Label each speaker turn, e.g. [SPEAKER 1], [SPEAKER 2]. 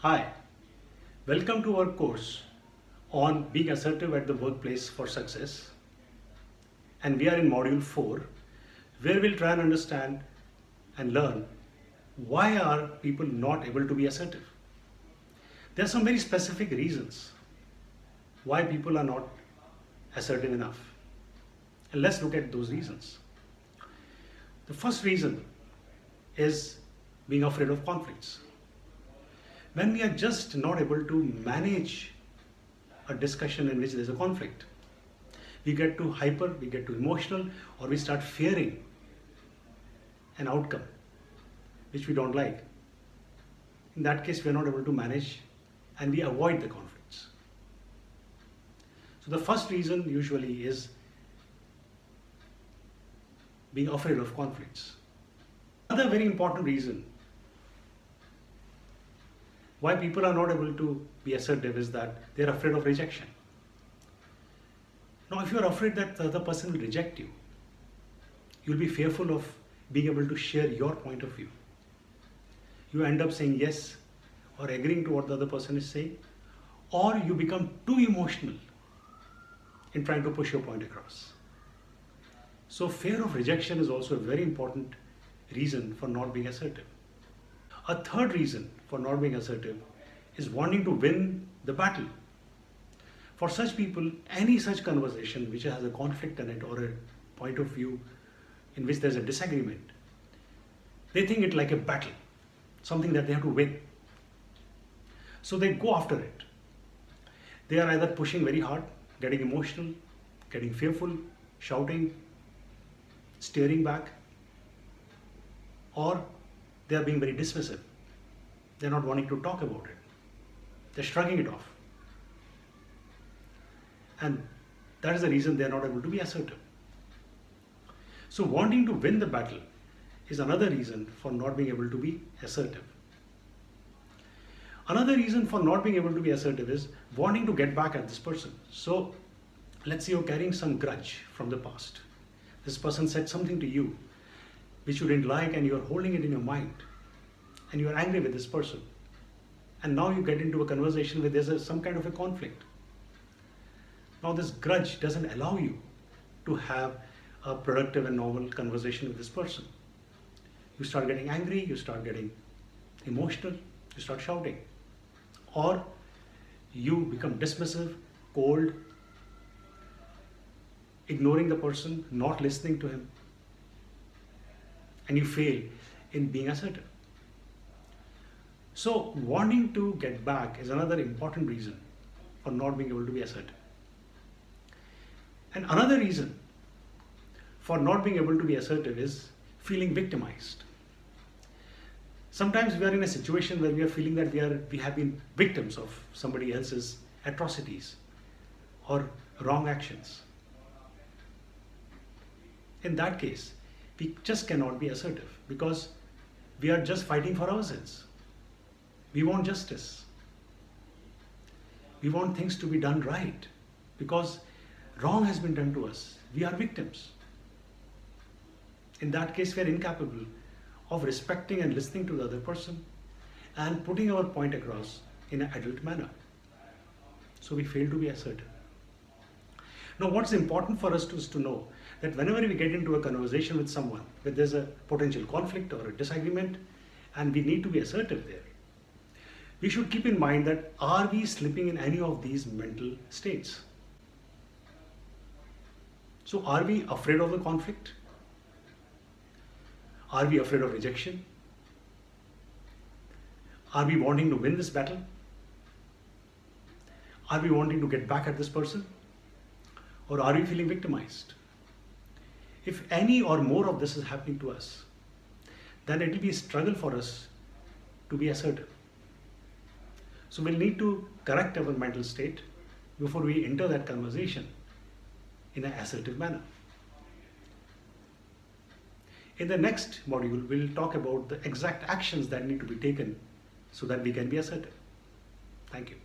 [SPEAKER 1] Hi, welcome to our course on being assertive at the workplace for success. And we are in module 4, where we'll try and understand and learn why are people not able to be assertive. There are some very specific reasons why people are not assertive enough. And let's look at those reasons. The first reason is being afraid of conflicts. When we are just not able to manage a discussion in which there's a conflict, we get too hyper, we get too emotional, or we start fearing an outcome which we don't like. In that case, we are not able to manage and we avoid the conflicts. So the first reason usually is being afraid of conflicts. Another very important reason why people are not able to be assertive is that they're afraid of rejection. Now, if you're afraid that the other person will reject you, you'll be fearful of being able to share your point of view. You end up saying yes or agreeing to what the other person is saying, or you become too emotional in trying to push your point across. So fear of rejection is also a very important reason for not being assertive. A third reason for not being assertive is wanting to win the battle. For such people, any such conversation which has a conflict in it or a point of view in which there's a disagreement, they think it like a battle, something that they have to win. So they go after it. They are either pushing very hard, getting emotional, getting fearful, shouting, staring back, or they are being very dismissive. They're not wanting to talk about it. They're shrugging it off. And that is the reason they're not able to be assertive. So wanting to win the battle is another reason for not being able to be assertive. Another reason for not being able to be assertive is wanting to get back at this person. So let's say you're carrying some grudge from the past. This person said something to you which you didn't like and you're holding it in your mind and you're angry with this person. And now you get into a conversation where there's some kind of a conflict. Now this grudge doesn't allow you to have a productive and normal conversation with this person. You start getting angry, you start getting emotional, you start shouting. Or you become dismissive, cold, ignoring the person, not listening to him. And you fail in being assertive. So wanting to get back is another important reason for not being able to be assertive. And another reason for not being able to be assertive is feeling victimized. Sometimes we are in a situation where we are feeling that we have been victims of somebody else's atrocities or wrong actions. In that case, we just cannot be assertive because we are just fighting for ourselves. We want justice. We want things to be done right because wrong has been done to us. We are victims. In that case, we are incapable of respecting and listening to the other person and putting our point across in an adult manner. So we fail to be assertive. Now, what's important for us is to know that whenever we get into a conversation with someone where there's a potential conflict or a disagreement and we need to be assertive there, we should keep in mind that are we slipping in any of these mental states? So are we afraid of the conflict? Are we afraid of rejection? Are we wanting to win this battle? Are we wanting to get back at this person? Or are we feeling victimized? If any or more of this is happening to us, then it will be a struggle for us to be assertive. So we'll need to correct our mental state before we enter that conversation in an assertive manner. In the next module, we'll talk about the exact actions that need to be taken so that we can be assertive. Thank you.